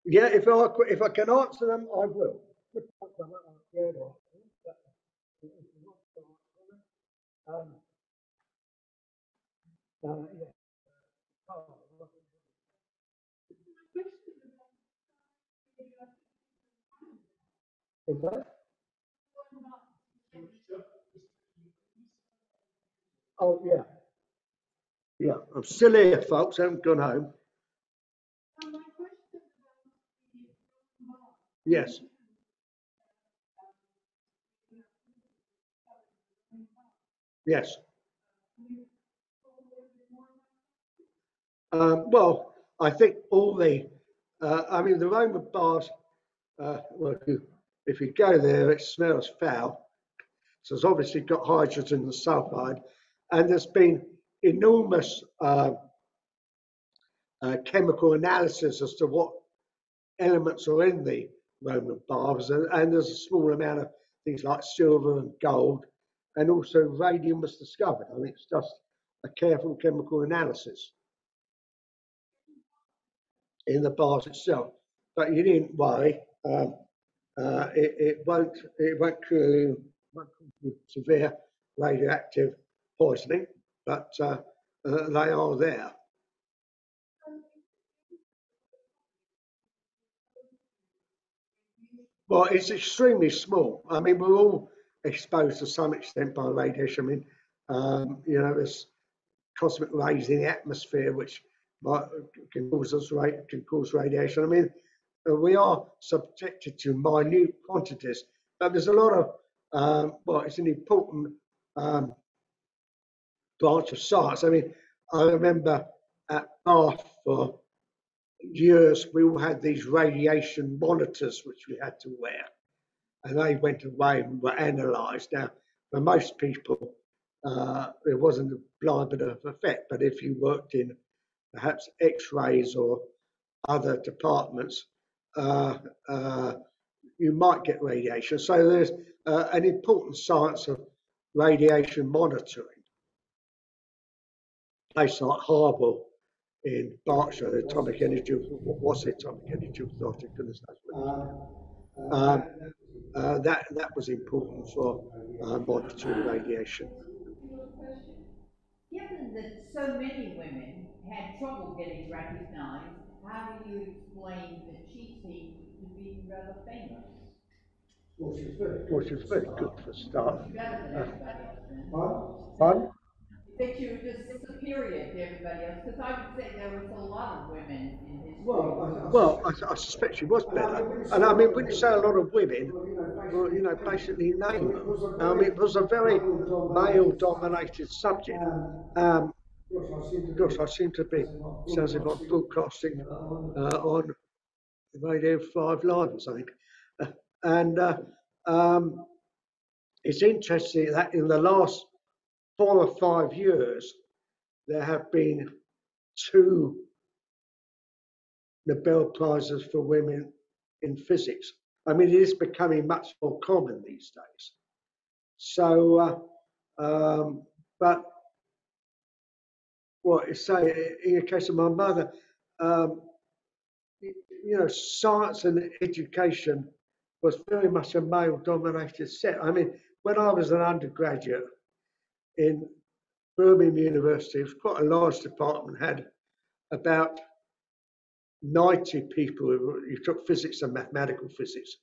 Yeah, if I can answer them, I will. Oh, yeah. Yeah, I'm still here, folks. I haven't gone home. Yes. Yes. Well, I think all the, I mean, the Roman baths, well, if you go there, it smells foul. So it's obviously got hydrogen and sulfide, and there's been enormous chemical analysis as to what elements are in the Roman baths, and there's a small amount of things like silver and gold, and also radium was discovered. I think it's just a careful chemical analysis in the baths itself. But you needn't worry, it won't cause severe radioactive poisoning, but they are there. Well, it's extremely small. I mean, we're all exposed to some extent by radiation. I mean, you know, there's cosmic rays in the atmosphere which can cause radiation. I mean, we are subjected to minute quantities, but there's a lot of well, it's an important branch of science. I mean, I remember at Bath for years we all had these radiation monitors which we had to wear, and they went away and were analysed. Now, for most people, it wasn't a blind bit of effect, but if you worked in perhaps X-rays or other departments, you might get radiation. So there's an important science of radiation monitoring. Places like Harwell in Berkshire, the atomic energy, what was the atomic energy authority? Goodness knows. That was important for monitoring radiation. Given that so many women had trouble getting recognized, how do you explain that she seemed to be rather famous? Well, she was very good for a start. She's better than everybody else then. Pardon? That you were just superior to everybody else, because I would say there was a lot of women in history. Well, I suspect she was better. And I mean, when you say a lot of women, well, you know, basically name them. I mean, it was a very male-dominated subject. Gosh, I seem to be, sounds like I'm broadcasting on Radio 5 Live or something. And it's interesting that in the last 4 or 5 years, there have been 2 Nobel Prizes for women in physics. I mean, it is becoming much more common these days. So, but what you say, in the case of my mother, you know, science and education was very much a male-dominated set. I mean, when I was an undergraduate in Birmingham University, it was quite a large department, had about 90 people who took physics and mathematical physics,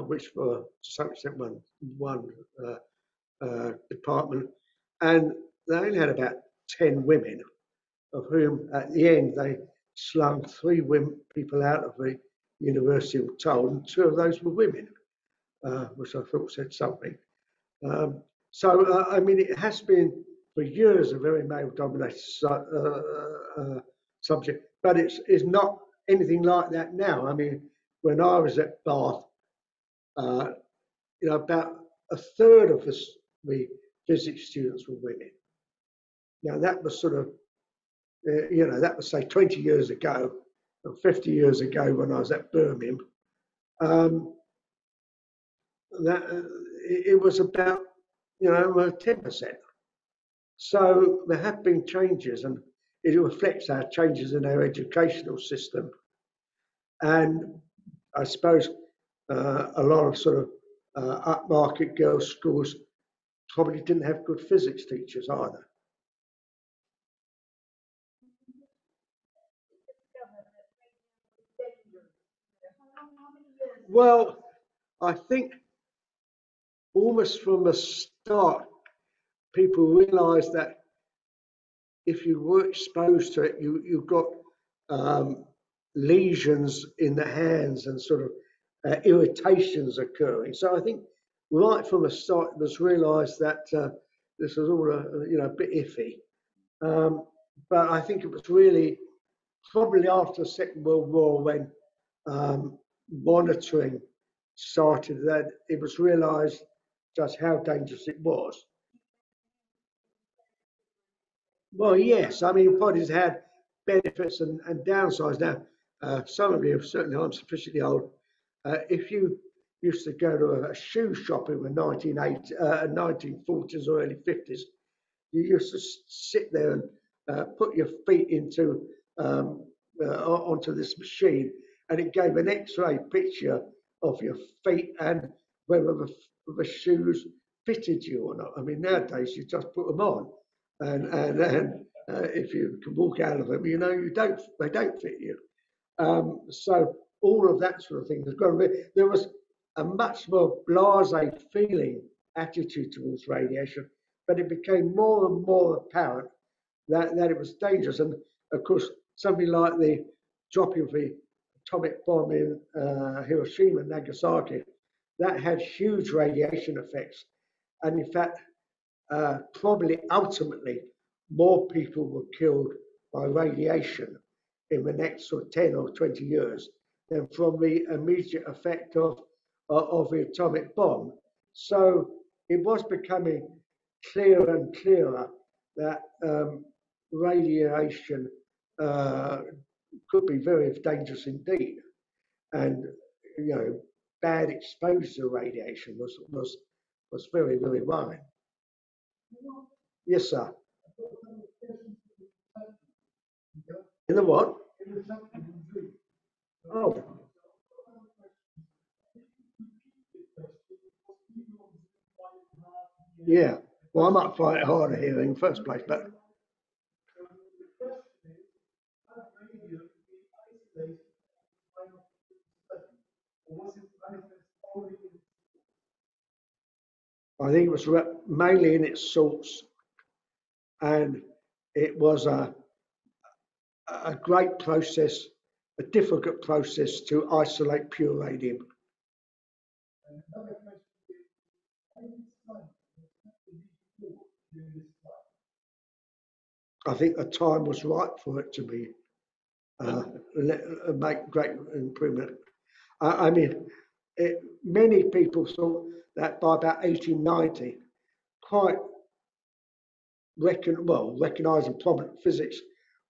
which were to some extent one department, and they only had about 10 women. of whom at the end they slung three people out of the university, were told, and two of those were women, which I thought said something. I mean, it has been for years a very male-dominated subject, but it's not anything like that now. I mean, when I was at Bath, about a third of the physics students were women. Now that was sort of, that was say 20 years ago, or 50 years ago when I was at Birmingham. It was about 10%. So there have been changes, and it reflects our changes in our educational system. And I suppose a lot of sort of upmarket girls' schools probably didn't have good physics teachers either. Well, I think almost from the start, people realised that if you were exposed to it, you got lesions in the hands and sort of irritations occurring. So I think right from the start, it was realised that this was all a bit iffy. But I think it was really probably after the Second World War when monitoring started, that it was realised just how dangerous it was. Well, yes, I mean, bodies had benefits and downsides. Now, some of you, certainly I'm sufficiently old, if you used to go to a shoe shop in the 1940s or early 50s, you used to sit there and put your feet into onto this machine, and it gave an X-ray picture of your feet and whether the shoes fitted you or not. I mean, nowadays you just put them on, and if you can walk out of them, they don't fit you. So all of that sort of thing has gone. There was a much more blasé feeling attitude towards radiation, but it became more and more apparent that it was dangerous. And of course, something like the dropping of the atomic bomb in Hiroshima and Nagasaki, that had huge radiation effects. And in fact, probably ultimately, more people were killed by radiation in the next sort of 10 or 20 years than from the immediate effect of the atomic bomb. So it was becoming clearer and clearer that radiation could be very dangerous indeed, and bad exposure to radiation was very, very worrying. Yes, sir. In the what? Oh, yeah. Well, I might find it harder here in the first place, but I think it was mainly in its source, and it was a great process, a difficult process to isolate pure radium. I think the time was right for it to be make great improvement. I mean, many people thought that by about 1890, quite recognizing prominent physics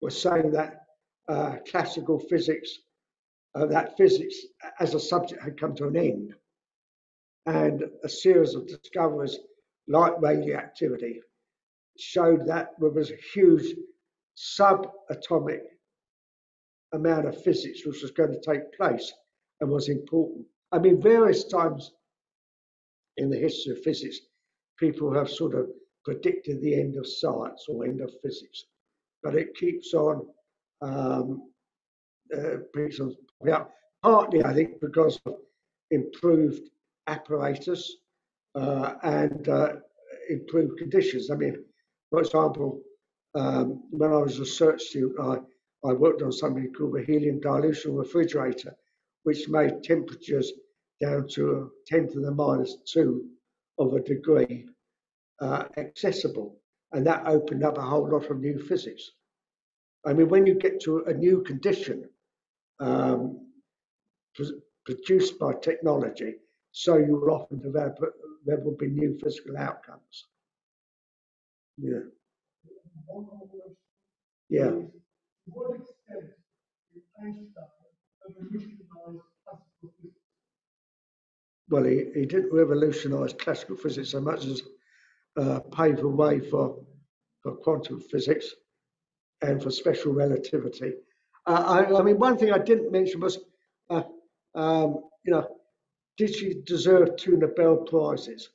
were saying that classical physics, that physics as a subject had come to an end. And a series of discoveries like radioactivity showed that there was a huge subatomic amount of physics which was going to take place and was important. I mean, various times in the history of physics, people have sort of predicted the end of science or end of physics, but it keeps on partly, I think, because of improved apparatus and improved conditions. I mean, for example, when I was a research student, I worked on something called a helium dilution refrigerator, which made temperatures down to 10 to the -2 of a degree accessible. And that opened up a whole lot of new physics. I mean, when you get to a new condition produced by technology, so you will often develop, there will be new physical outcomes. Yeah. Yeah. To what extent did Einstein revolutionize classical physics? Well, he didn't revolutionise classical physics so much as pave the way for quantum physics and for special relativity. I mean, one thing I didn't mention was, you know, did she deserve 2 Nobel Prizes?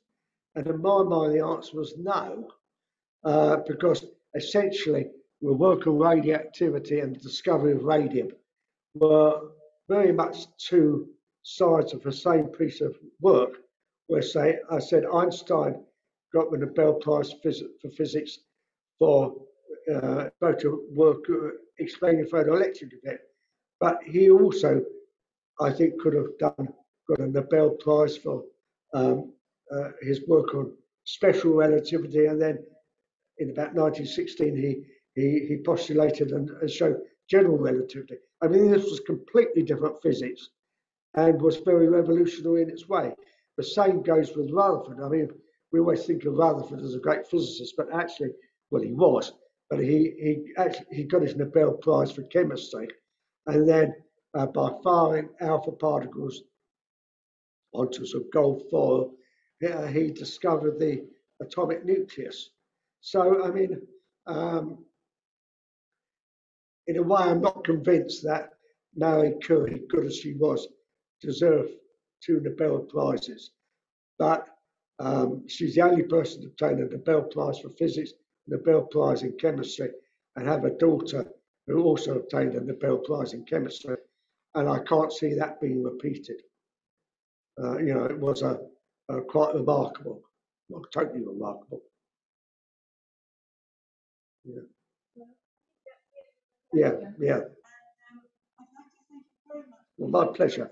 And in my mind, the answer was no, because essentially the work on radioactivity and the discovery of radium were very much 2 sides of the same piece of work. Where I said Einstein got the Nobel Prize for physics for both to work explaining photoelectric effect, but he also, I think, could have got a Nobel Prize for his work on special relativity, and then in about 1916 he postulated and showed general relativity. I mean, this was completely different physics and was very revolutionary in its way. The same goes with Rutherford. I mean, we always think of Rutherford as a great physicist, but actually, well, he was, but he got his Nobel Prize for chemistry, and then by firing alpha particles onto some gold foil, he discovered the atomic nucleus. So, I mean, in a way, I'm not convinced that Marie Curie, good as she was, deserved 2 Nobel Prizes. But she's the only person to obtain a Nobel Prize for physics, a Nobel Prize in chemistry, and have a daughter who also obtained a Nobel Prize in chemistry. And I can't see that being repeated. You know, it was a quite remarkable, well, totally remarkable. Yeah. Yeah, yeah. Well, my pleasure.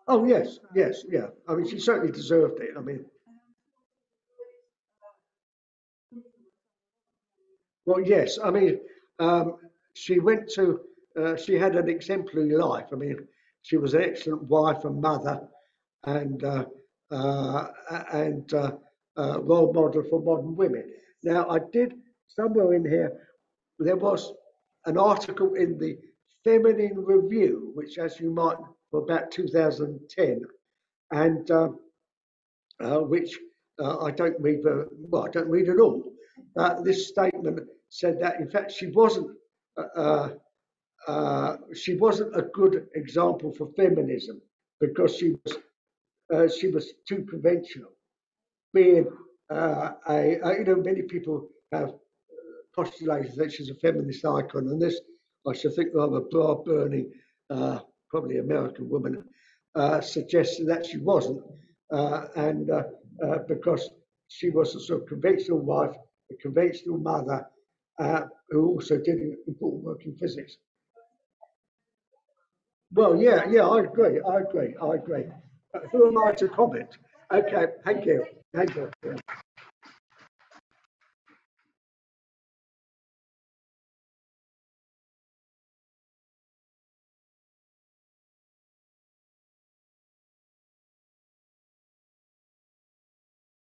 Oh, yes, yes, yeah. I mean, she certainly deserved it. I mean, well, yes. I mean, she went to, she had an exemplary life. I mean, she was an excellent wife and mother, and uh, and role model for modern women. Now, I did somewhere in here. There was an article in the Feminine Review, which, as you might, for about 2010, and which I don't read. Well, I don't read at all. This statement said that, in fact, she wasn't a good example for feminism because she was too conventional. Being you know, many people have postulated that she's a feminist icon, and this, I should think, rather bra-burning, probably American woman, suggested that she wasn't, and because she was a sort of conventional wife, a conventional mother, who also did important work in physics. Well, yeah, yeah, I agree, I agree, I agree. Who am I to comment? Okay, thank you, thank you. Yeah.